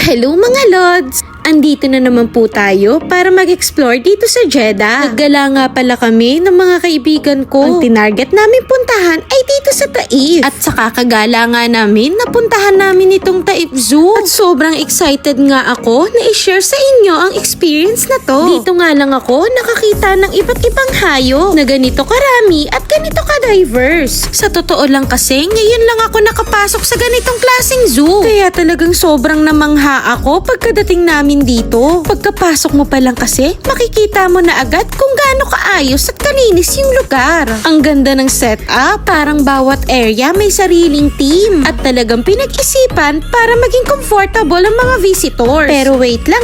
Hello mga Lods! Andito na naman po tayo para mag-explore dito sa Jeddah. Naggala nga pala kami ng mga kaibigan ko. Ang tinarget namin puntahan ay dito sa Taif. At sa kakagala nga namin, napuntahan namin itong Taif Zoo. At sobrang excited nga ako na i-share sa inyo ang experience na to. Dito nga lang ako nakakita ng iba't ibang hayop na ganito karami at ganito ka-diverse. Sa totoo lang kasi, ngayon lang ako nakapasok sa ganitong klaseng zoo. Kaya talagang sobrang namangha ako pagkadating namin dito. Pagkapasok mo pa lang kasi, makikita mo na agad kung gaano kaayos at kalinis yung lugar. Ang ganda ng setup, parang bawat area may sariling team at talagang pinag-isipan para maging comfortable ang mga visitors. Pero wait lang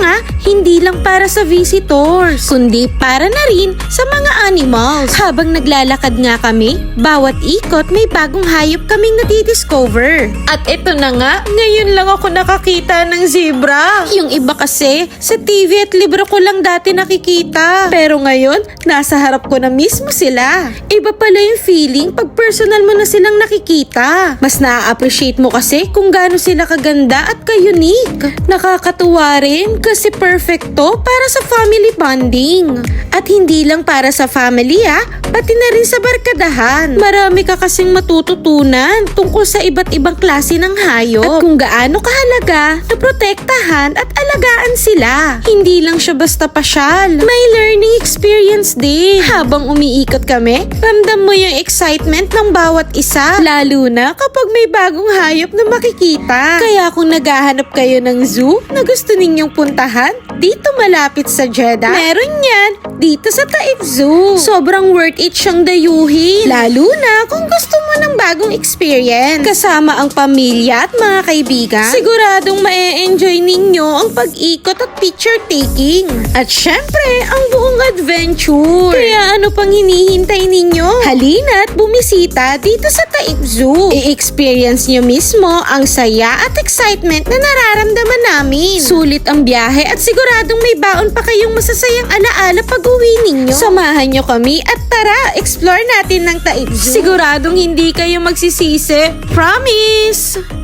hindi lang para sa visitors, kundi para na rin sa mga animals. Habang naglalakad nga kami, bawat ikot may bagong hayop kaming nadidiscover. At ito na nga, ngayon lang ako nakakita ng zebra. Yung iba kasi sa TV at libro ko lang dati nakikita. Pero ngayon, nasa harap ko na mismo sila. Iba pala yung feeling pag personal mo na silang nakikita. Mas na-appreciate mo kasi kung gaano sila kaganda at ka-unique. Nakakatuwa rin kasi perfecto para sa family bonding. At hindi lang para sa family pati na rin sa barkadahan. Marami ka kasing matututunan tungkol sa iba't ibang klase ng hayop at kung gaano kahalaga na protektahan at alagaan sila. Hindi lang siya basta pasyal. May learning experience din. Habang umiikot kami, ramdam mo yung excitement ng bawat isa. Lalo na kapag may bagong hayop na makikita. Kaya kung naghahanap kayo ng zoo na gusto ninyong puntahan, dito malapit sa Jeddah, meron yan dito sa Taif Zoo. Sobrang worth it siyang dayuhin. Lalo na kung gusto mo ng bagong experience. Kasama ang pamilya at mga kaibigan, siguradong ma-enjoy ninyo ang pag-ikot at picture taking. At syempre, ang buong adventure. Kaya ano pang hinihintay ninyo? Halina't bumisita dito sa Taif Zoo. I-experience nyo mismo ang saya at excitement na nararamdaman namin. Sulit ang biyahe at siguradong may baon pa kayong masasayang alaala pag-uwi ninyo. Samahan nyo kami at tara, explore natin ng Taif Zoo. Siguradong hindi kayo magsisisi. Promise!